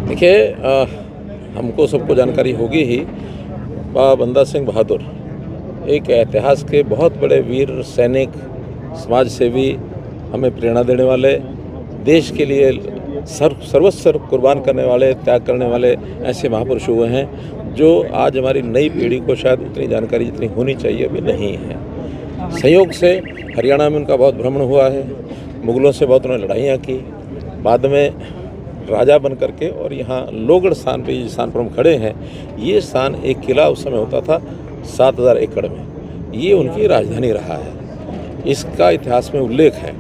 देखिए, हमको सबको जानकारी होगी ही। बाबा बंदा सिंह बहादुर एक इतिहास के बहुत बड़े वीर सैनिक, समाज सेवी, हमें प्रेरणा देने वाले, देश के लिए सर्वस्व कुर्बान करने वाले, त्याग करने वाले ऐसे महापुरुष हुए हैं जो आज हमारी नई पीढ़ी को शायद उतनी जानकारी जितनी होनी चाहिए अभी नहीं है। संयोग से हरियाणा में उनका बहुत भ्रमण हुआ है, मुगलों से बहुत उन्होंने लड़ाइयाँ की, बाद में राजा बन करके, और यहाँ लोहगढ़ स्थान पे जिस स्थान पर हम खड़े हैं, ये स्थान एक किला उस समय होता था 7000 एकड़ में, ये उनकी राजधानी रहा है। इसका इतिहास में उल्लेख है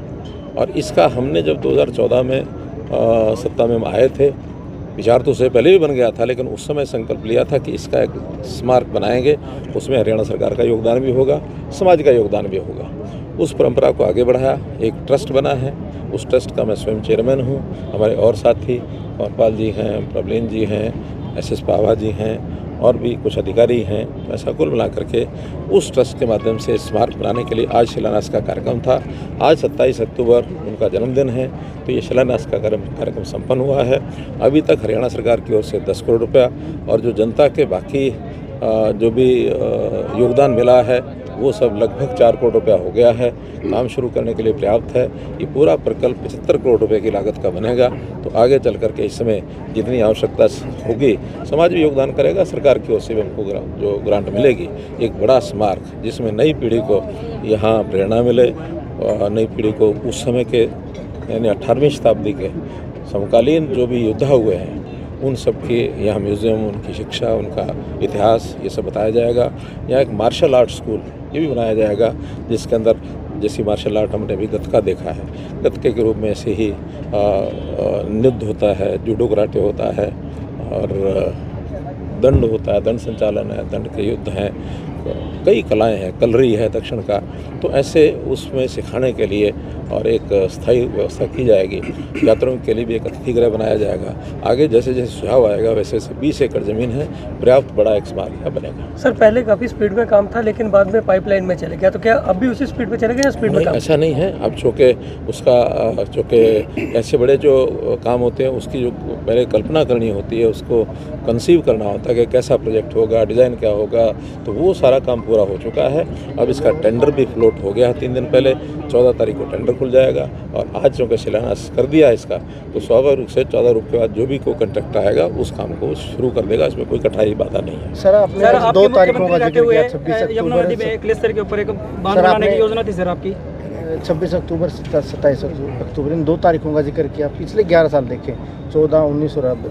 और इसका हमने जब 2014 में सत्ता में हम आए थे, विचार तो उससे पहले भी बन गया था, लेकिन उस समय संकल्प लिया था कि इसका एक स्मारक बनाएंगे, उसमें हरियाणा सरकार का योगदान भी होगा, समाज का योगदान भी होगा। उस परंपरा को आगे बढ़ाया, एक ट्रस्ट बना है, उस ट्रस्ट का मैं स्वयं चेयरमैन हूँ। हमारे और साथी कौरपाल जी हैं, प्रबलेन जी हैं, एस पावा जी हैं और भी कुछ अधिकारी हैं। ऐसा कुल मिला करके उस ट्रस्ट के माध्यम से स्मारक बनाने के लिए आज शिलान्यास का कार्यक्रम था। आज 27 अक्टूबर उनका जन्मदिन है, तो ये शिलान्यास का कार्यक्रम संपन्न हुआ है। अभी तक हरियाणा सरकार की ओर से 10 करोड़ रुपया और जो जनता के बाकी जो भी योगदान मिला है वो सब लगभग 4 करोड़ रुपया हो गया है। काम शुरू करने के लिए पर्याप्त है। ये पूरा प्रकल्प 75 करोड़ रुपए की लागत का बनेगा। तो आगे चल करके इस समय जितनी आवश्यकता होगी, समाज भी योगदान करेगा, सरकार की ओर से भी हमको जो ग्रांट मिलेगी, एक बड़ा स्मारक जिसमें नई पीढ़ी को यहाँ प्रेरणा मिले, नई पीढ़ी को उस समय के यानी 18वीं शताब्दी के समकालीन जो भी योद्धा हुए हैं उन सब की यहाँ म्यूज़ियम, उनकी शिक्षा, उनका इतिहास, ये सब बताया जाएगा। यहाँ एक मार्शल आर्ट स्कूल ये भी बनाया जाएगा, जिसके अंदर जैसी मार्शल आर्ट हमने अभी गतका देखा है, गतके के रूप में ऐसे ही नृत्य होता है, जूडो कराटे होता है और दंड होता है, दंड संचालन है, दंड के युद्ध हैं, कई कलाएं हैं, कलरी है दक्षिण का। तो ऐसे उसमें सिखाने के लिए और एक स्थायी व्यवस्था की जाएगी। यात्रियों के लिए भी एक अतिथि गृह बनाया जाएगा। आगे जैसे जैसे सुझाव आएगा वैसे 20 एकड़ ज़मीन है, पर्याप्त बड़ा एक स्मारक बनेगा। सर, पहले काफ़ी स्पीड में काम था लेकिन बाद में पाइपलाइन में चले गया, तो क्या अब भी उसी स्पीड पे चलेगा या स्पीड में काम? ऐसा नहीं है। अब चूँकि ऐसे बड़े जो काम होते हैं उसकी जो पहले कल्पना करनी होती है, उसको कंसीव करना होता है कि कैसा प्रोजेक्ट होगा, डिज़ाइन क्या होगा, तो वो सारा काम पूरा हो चुका है। अब इसका टेंडर भी फ्लोट हो गया है 3 दिन पहले। 14 तारीख को टेंडर खुल जाएगा और आज चूँकि शिलान्यास कर दिया है इसका, तो स्वाभाविक रूप से 14 रूप के बाद जो भी कोई कंट्रैक्टर आएगा उस काम को शुरू कर देगा। इसमें कोई कठिनाई बाधा नहीं है। सर, आपने 2 तारीखों का जिक्र किया, 26 अक्टूबर के ऊपर एक बांध बनाने की योजना थी सर आपकी। 26 अक्टूबर 27 अक्टूबर इन 2 तारीखों का जिक्र किया। पिछले 11 साल देखें, 14, 19 और अब